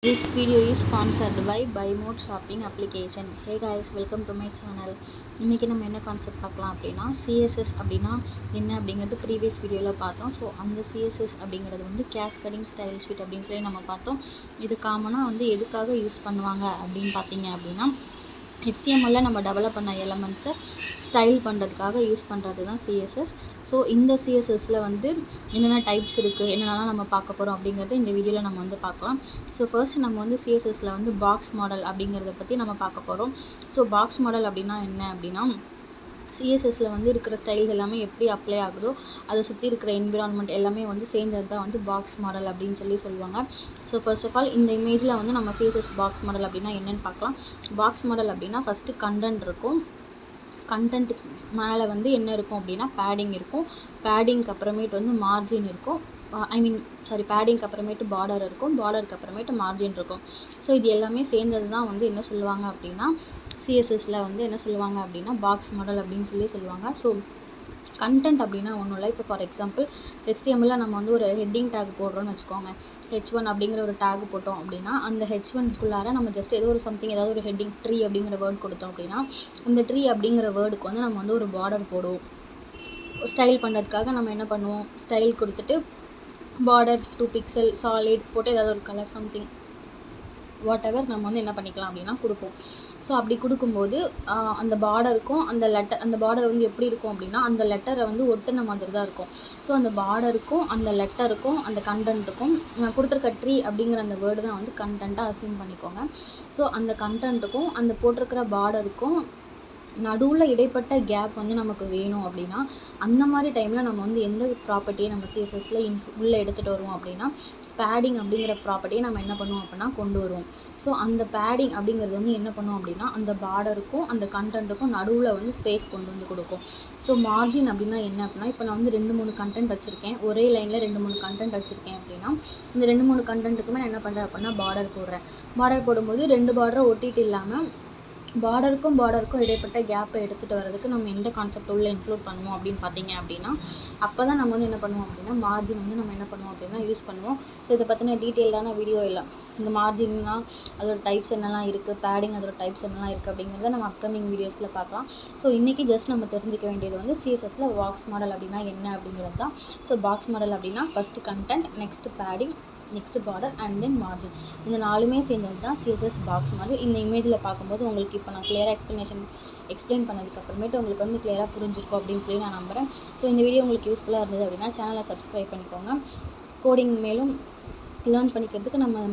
This video is sponsored by Buy Mode Shopping application. Hey guys, welcome to my channel. இன்றைக்கி நம்ம என்ன concept பார்க்கலாம் அப்படின்னா CSS அப்படின்னா என்ன அப்படிங்கிறது ப்ரீவியஸ் வீடியோவில் பார்த்தோம். ஸோ அந்த சிஎஸ்எஸ் அப்படிங்கிறது வந்து கேஸ்கடிங் ஸ்டைல் ஷீட் அப்படின்னு சொல்லி நம்ம பார்த்தோம். இது காமனாக வந்து எதுக்காக யூஸ் பண்ணுவாங்க அப்படின்னு பார்த்தீங்க அப்படின்னா HTML நம்ம டெவலப் பண்ண எலமெண்ட்ஸை ஸ்டைல் பண்ணுறதுக்காக யூஸ் பண்ணுறது தான் சிஎஸ்எஸ். ஸோ இந்த சிஎஸ்எஸில் வந்து என்னென்ன டைப்ஸ் இருக்குது, என்னென்னலாம் நம்ம பார்க்க போகிறோம் அப்படிங்கிறத இந்த வீடியோவில் நம்ம வந்து பார்க்கலாம். ஸோ ஃபர்ஸ்ட் நம்ம வந்து சிஎஸ்எஸில் வந்து பாக்ஸ் மாடல் அப்படிங்கிறத பற்றி நம்ம பார்க்க போகிறோம். ஸோ பாக்ஸ் மாடல் அப்படின்னா என்ன அப்படின்னா சிஎஸ்எஸில் வந்து இருக்கிற ஸ்டைல்ஸ் எல்லாமே எப்படி அப்ளை ஆகுதோ அதை சுற்றி இருக்கிற என்விரான்மெண்ட் எல்லாமே வந்து சேர்ந்தது தான் வந்து பாக்ஸ் மாடல் அப்படின்னு சொல்லி சொல்லுவாங்க. ஸோ ஃபர்ஸ்ட் ஆஃப் ஆல் இந்த இமேஜில் வந்து நம்ம சிஎஸ்எஸ் பாக்ஸ் மாடல் அப்படின்னா என்னென்னு பார்க்கலாம். பாக்ஸ் மாடல் அப்படின்னா ஃபஸ்ட்டு கண்டென்ட் இருக்கும். கண்டென்ட் மேலே வந்து என்ன இருக்கும் அப்படின்னா பேடிங் இருக்கும். பேடிங்க்கு அப்புறமேட்டு வந்து மார்ஜின் இருக்கும். பேடிங்க்கு அப்புறமேட்டு பார்டர் இருக்கும். பார்டருக்கு அப்புறமேட்டு மார்ஜின் இருக்கும். ஸோ இது எல்லாமே சேர்ந்தது தான் வந்து என்ன சொல்லுவாங்க அப்படின்னா சிஎஸ்எஸில் வந்து என்ன சொல்லுவாங்க அப்படின்னா பாக்ஸ் மாடல் அப்படின்னு சொல்லி சொல்லுவாங்க. ஸோ கண்டென்ட் அப்படின்னா ஒன்றும் இல்லை. இப்போ ஃபார் எக்ஸாம்பிள் HTML நம்ம வந்து ஒரு ஹெட்டிங் டேக் போடுறோன்னு வச்சுக்கோங்க. H1 அப்படிங்கிற ஒரு டேக் போட்டோம் அப்படின்னா அந்த H1குள்ளார நம்ம ஜஸ்ட் ஏதோ ஒரு சம்திங் ஏதாவது ஒரு ஹெட்டிங் ட்ரீ அப்படிங்கிற வேர்ட் கொடுத்தோம் அப்படின்னா இந்த ட்ரீ அப்படிங்கிற வேர்டுக்கு வந்து நம்ம வந்து ஒரு பார்டர் போடுவோம். ஸ்டைல் பண்ணுறதுக்காக நம்ம என்ன பண்ணுவோம், ஸ்டைல் கொடுத்துட்டு பார்டர் 2 பிக்சல் சாலிட் போட்டு ஏதாவது ஒரு கலர் சம்திங் வாட் எவர் நம்ம வந்து என்ன பண்ணிக்கலாம் அப்படின்னா கொடுப்போம். ஸோ அப்படி கொடுக்கும்போது அந்த பார்டருக்கும் அந்த பார்டர் வந்து எப்படி இருக்கும் அப்படின்னா அந்த லெட்டரை வந்து ஒட்டுன மாதிரி தான் இருக்கும். ஸோ அந்த பார்டருக்கும் அந்த லெட்டருக்கும் அந்த கண்டென்ட்டுக்கும் நான் கொடுத்துருக்க ட்ரீ அப்படிங்கிற அந்த வேர்டு தான் வந்து கண்டென்ட்டாக அசியூம் பண்ணிக்கோங்க. ஸோ அந்த கண்டென்ட்டுக்கும் அந்த போட்டிருக்கிற பார்டருக்கும் நடுவில் இடைப்பட்ட கேப் வந்து நமக்கு வேணும் அப்படின்னா அந்த மாதிரி டைமில் நம்ம வந்து எந்த ப்ராப்பர்ட்டியை நம்ம சிஎஸ்எஸில் உள்ளே எடுத்துகிட்டு வருவோம் அப்படின்னா பேடிங் அப்படிங்கிற ப்ராப்பர்ட்டியை நம்ம என்ன பண்ணுவோம் அப்படின்னா கொண்டு வருவோம். ஸோ அந்த பேடிங் அப்படிங்கிறது வந்து என்ன பண்ணுவோம் அப்படின்னா அந்த பார்டருக்கும் அந்த கண்டென்ட்டுக்கும் நடுவில் வந்து ஸ்பேஸ் கொண்டு வந்து கொடுக்கும். ஸோ மார்ஜின் அப்படின்னா என்ன அப்படின்னா இப்போ நான் வந்து 2-3 கண்டென்ட் வச்சுருக்கேன், ஒரே லைனில் 2-3 கண்டென்ட் வச்சுருக்கேன் அப்படின்னா இந்த 2-3 கண்டென்ட்டுக்குமே நான் என்ன பண்ணுறேன் அப்படின்னா பார்டர் போடுறேன். பார்டர் போடும்போது 2 பார்டரை ஒட்டிட்டு இல்லாமல் பார்டருக்கும் இடைப்பட்ட கேப்பை எடுத்துகிட்டு வரதுக்கு நம்ம எந்த கான்செப்ட் உள்ள இன்க்ளூட் பண்ணுவோம் அப்படின்னு பார்த்தீங்க அப்படின்னா அப்போ தான் நம்ம வந்து என்ன பண்ணுவோம் அப்படின்னா மார்ஜின் வந்து நம்ம என்ன பண்ணுவோம் அப்படின்னா யூஸ் பண்ணுவோம். ஸோ இதை பற்றின டீட்டெயில்டான வீடியோ எல்லாம் இந்த மார்ஜின்னா அதோட டைப்ஸ் என்னெல்லாம் இருக்குது, பேடிங் அதோட டைப்ஸ் என்னெல்லாம் இருக்குது அப்படிங்கிறத நம்ம அப்கமிங் வீடியோஸில் பார்க்கலாம். ஸோ இன்றைக்கி ஜஸ்ட் நம்ம தெரிஞ்சிக்க வேண்டியது வந்து சிஎஸ்எஸில் பாக்ஸ் மாடல் அப்படின்னா என்ன அப்படிங்கிறது தான். ஸோ பாக்ஸ் மாடல் அப்படின்னா first content, next padding, next border and then margin. இந்த 4மே சேர்ந்தது தான் சிஎஸ்எஸ் பாக்ஸ் மாடல். இந்த இமேஜில் பார்க்கும்போது உங்களுக்கு இப்போ நான் கிளியராக எக்ஸ்பிளைன் பண்ணதுக்கப்புறமேட்டு உங்களுக்கு வந்து கிளியராக புரிஞ்சிருக்கும் அப்படின்னு சொல்லி நான் நம்புகிறேன். ஸோ இந்த வீடியோ உங்களுக்கு யூஸ்ஃபுல்லாக இருந்தது அப்படின்னா சேனலை சப்ஸ்கிரைப் பண்ணிக்கோங்க. கோடிங் மேலும் லேர்ன் பண்ணிக்கிறதுக்கு நம்ம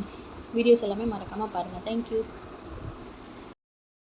வீடியோஸ் எல்லாமே மறக்காமல் பாருங்கள். தேங்க்யூ.